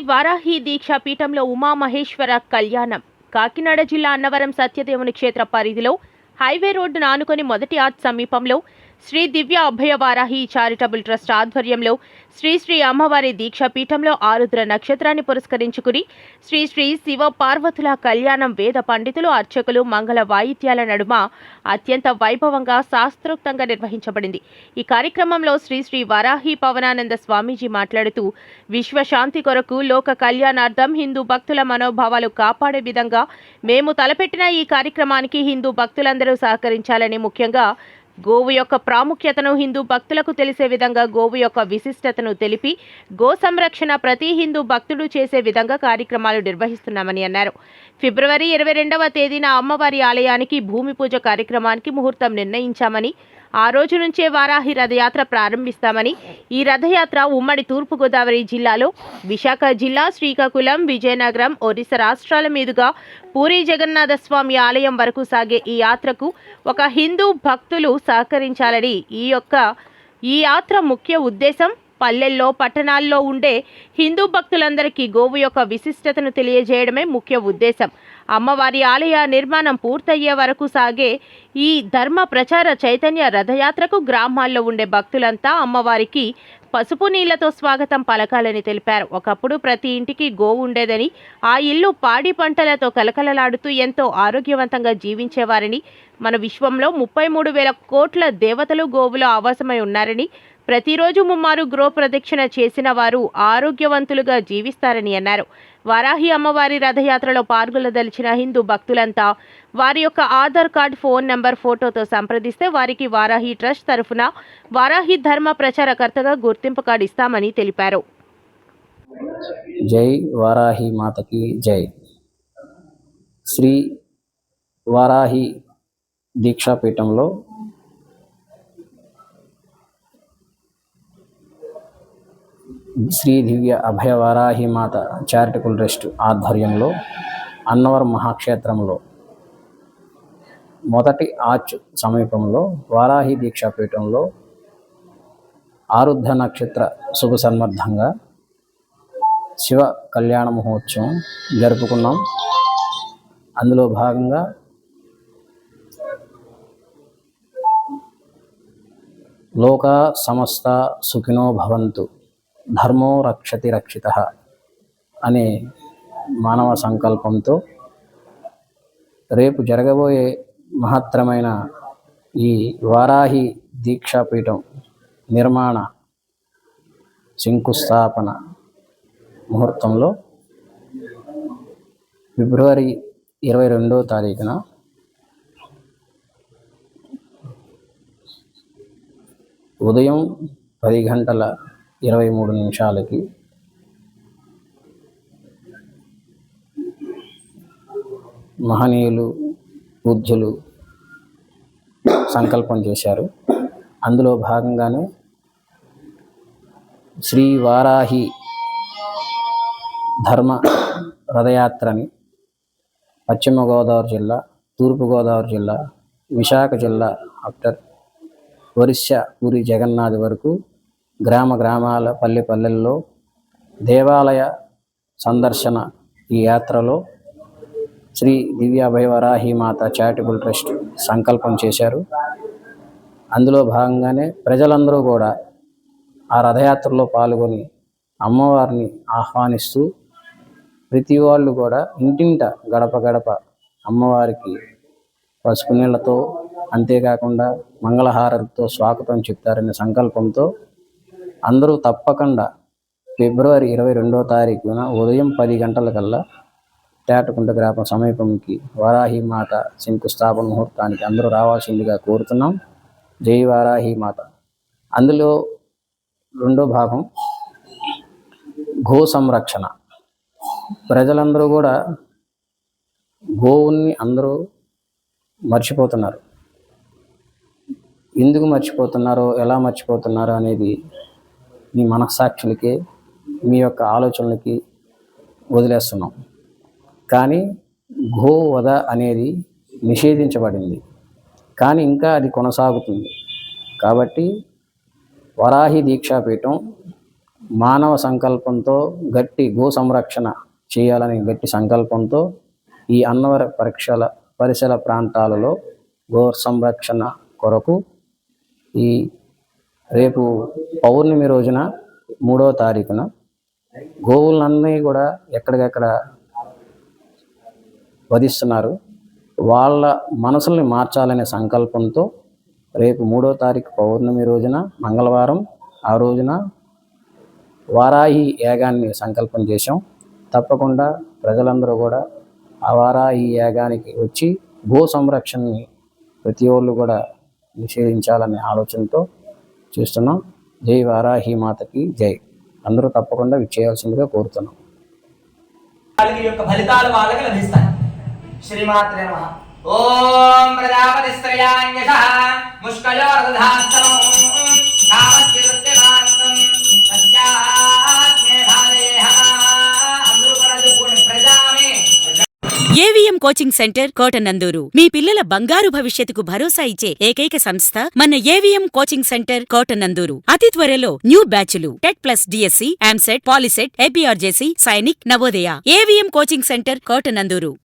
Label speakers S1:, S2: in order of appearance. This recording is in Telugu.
S1: వారాహి దీక్షా పీఠంలో ఉమామహేశ్వర కళ్యాణం. కాకినాడ జిల్లా అన్నవరం సత్యదేవుని క్షేత్ర పరిధిలో హైవే రోడ్డును ఆనుకొని మొదటి ఆర్చ్ సమీపంలో శ్రీ దివ్య అభయ వారాహి చారిటబుల్ ట్రస్ట్ ఆధ్వర్యంలో శ్రీ అమ్మవారి దీక్షా పీఠంలో ఆరుద్ర నక్షత్రాన్ని పురస్కరించుకుని శ్రీ శివ పార్వతుల కళ్యాణం వేద పండితులు, అర్చకులు, మంగళ వాయిద్యాల నడుమ అత్యంత వైభవంగా శాస్త్రోక్తంగా నిర్వహించబడింది. ఈ కార్యక్రమంలో శ్రీ వారాహి పవనానంద స్వామీజీ మాట్లాడుతూ, విశ్వశాంతి కొరకు, లోక కళ్యాణార్థం హిందూ భక్తుల మనోభావాలు కాపాడే విధంగా మేము తలపెట్టిన ఈ కార్యక్రమానికి హిందూ భక్తులందరూ సహకరించాలని, ముఖ్యంగా గోవు యొక్క ప్రాముఖ్యతను హిందూ భక్తులకు తెలిసే విధంగా, గోవు యొక్క విశిష్టతను తెలిపి గో సంరక్షణ ప్రతి హిందూ భక్తుడు చేసే విధంగా కార్యక్రమాలు నిర్వహిస్తున్నామని అన్నారు. ఫిబ్రవరి 22వ తేదీన అమ్మవారి ఆలయానికి భూమి పూజ కార్యక్రమానికి ముహూర్తం నిర్ణయించామని, ఆ రోజు నుంచే వారాహి రథయాత్ర ప్రారంభిస్తామని, ఈ రథయాత్ర ఉమ్మడి తూర్పుగోదావరి జిల్లాలో విశాఖ జిల్లా, శ్రీకాకుళం, విజయనగరం, ఒరిస్సా రాష్ట్రాల మీదుగా పూరి జగన్నాథ స్వామి ఆలయం వరకు సాగే ఈ యాత్రకు ఒక హిందూ భక్తులు సహకరించాలని, ఈ యాత్ర ముఖ్య ఉద్దేశం పల్లెల్లో, పట్టణాల్లో ఉండే హిందూ భక్తులందరికీ గోవు యొక్క విశిష్టతను తెలియజేయడమే ముఖ్య ఉద్దేశం. అమ్మవారి ఆలయ నిర్మాణం పూర్తయ్యే వరకు సాగే ఈ ధర్మ ప్రచార చైతన్య రథయాత్రకు గ్రామాల్లో ఉండే భక్తులంతా అమ్మవారికి పసుపు నీళ్లతో స్వాగతం పలకాలని తెలిపారు. ఒకప్పుడు ప్రతి ఇంటికి గోవు ఉండేదని, ఆ ఇల్లు పాడి పంటలతో కలకలలాడుతూ ఎంతో ఆరోగ్యవంతంగా జీవించేవారని, మన విశ్వంలో 33,000 కోట్ల దేవతలు గోవులో ఆవాసమై ఉన్నారని, ప్రతిరోజు ముమ్మారు గృహ ప్రదక్షిణ చేసిన వారు ఆరోగ్యవంతులుగా జీవిస్తారని అన్నారు. వారాహి అమ్మవారి రథయాత్రలో పాల్గొనదలిచిన హిందూ భక్తులంతా వారి యొక్క ఆధార్ కార్డ్, ఫోన్ నంబర్, ఫోటోతో సంప్రదిస్తే వారికి వారాహి ట్రస్ట్ తరఫున వారాహి ధర్మ ప్రచారకర్తగా గుర్తింపు కార్డు ఇస్తామని తెలిపారు.
S2: జై వారాహి మాతకి జై. శ్రీ వారాహి దీక్షాపీఠంలో శ్రీ దివ్య అభయ వారాహి మాత చారిటబుల్ ట్రస్ట్ ఆధ్వర్యంలో అన్నవరం మహాక్షేత్రంలో మొదటి ఆర్చ్ సమీపంలో వారాహి దీక్షాపీఠంలో ఆరుద్ర నక్షత్ర శుభ సన్మర్థంగా శివ కళ్యాణ మహోత్సవం జరుపుకున్నాం. అందులో భాగంగా లోకా సమస్త సుఖినో భవంతు, ధర్మో రక్షతి రక్షితః అనే మానవ సంకల్పంతో రేపు జరగబోయే మహత్తరమైన ఈ వారాహి దీక్షాపీఠం నిర్మాణ శంకుస్థాపన ముహూర్తంలో ఫిబ్రవరి 22వ తారీఖున ఉదయం 10:23 మహనీయులు, పూజ్యులు సంకల్పం చేశారు. అందులో భాగంగానే శ్రీ వారాహి ధర్మ రథయాత్రని పశ్చిమ గోదావరి జిల్లా, తూర్పు గోదావరి జిల్లా, విశాఖ జిల్లా ఆఫ్టర్ ఒరిస్సా పూరి జగన్నాథ్ వరకు గ్రామాల, పల్లెల్లో దేవాలయ సందర్శన ఈ యాత్రలో శ్రీ దివ్య అభయ వారాహి మాత చారిటబుల్ ట్రస్ట్ సంకల్పం చేశారు. అందులో భాగంగానే ప్రజలందరూ కూడా ఆ రథయాత్రలో పాల్గొని అమ్మవారిని ఆహ్వానిస్తూ ప్రతి వాళ్ళు కూడా ఇంటింట గడప గడప అమ్మవారికి పసుపు నీళ్లతో, అంతేకాకుండా మంగళహారతితో స్వాగతం చెప్తారనే సంకల్పంతో అందరూ తప్పకుండా ఫిబ్రవరి 22వ తారీఖున ఉదయం 10 గంటలకల్లా తేటకుంట గ్రామ సమీపంకి వారాహి మాత శంకుస్థాపన ముహూర్తానికి అందరూ రావాల్సిందిగా కోరుతున్నాం. జై వారాహి మాత. అందులో రెండో భాగం గో సంరక్షణ. ప్రజలందరూ కూడా గోవుని అందరూ మర్చిపోతున్నారు. ఎందుకు మర్చిపోతున్నారో, ఎలా మర్చిపోతున్నారో అనేది మీ మనస్సాక్షులకే, మీ యొక్క ఆలోచనలకి వదిలేస్తున్నాం. కానీ గోవధ అనేది నిషేధించబడింది, కానీ ఇంకా అది కొనసాగుతుంది. కాబట్టి వారాహి దీక్షాపీఠం మానవ సంకల్పంతో గట్టి గో సంరక్షణ చేయాలని గట్టి సంకల్పంతో ఈ అన్నవరం పరిసర ప్రాంతాలలో గో సంరక్షణ కొరకు ఈ రేపు పౌర్ణమి రోజున 3వ తారీఖున గోవులన్నీ కూడా ఎక్కడికెక్కడ వధిస్తున్నారు. వాళ్ళ మనసుల్ని మార్చాలనే సంకల్పంతో రేపు 3వ తారీఖు పౌర్ణమి రోజున మంగళవారం ఆ రోజున వారాహి యాగాన్ని సంకల్పం చేశాం. తప్పకుండా ప్రజలందరూ కూడా ఆ వారాహి యాగానికి వచ్చి గో సంరక్షణని ప్రతి ఒళ్ళు కూడా నిషేధించాలనే ఆలోచనతో చూస్తున్నాం. జై వారాహి మాతకి జై. అందరూ తప్పకుండా విచ్చేయాల్సిందిగా కోరుతున్నాం.
S3: వాళ్ళకి యొక్క ఫలితాలు వాళ్ళకి లభిస్తాయి. శ్రీమాత్రే నమః. ఓం ప్రజాపతి శ్రేయాంగశః ముష్కయోర్దధాస్తమం కామస్య సత్యకాంతం తస్యాత్మే భారయేహ. అందరూ కూడా చెప్పుకోండి, ప్రజామే.
S4: ఏవిఎం కోచింగ్ సెంటర్ కోటనందూరు మీ పిల్లల బంగారు భవిష్యత్తుకు భరోసా ఇచ్చే ఏకైక సంస్థ మన ఏవిఎం కోచింగ్ సెంటర్ కోటనందూరు. అతి త్వరలో న్యూ బ్యాచ్లు TET plus DSC, EAMCET, POLYCET, APRJC, Sainik, Navodaya. AVM coaching centre Kotananduru.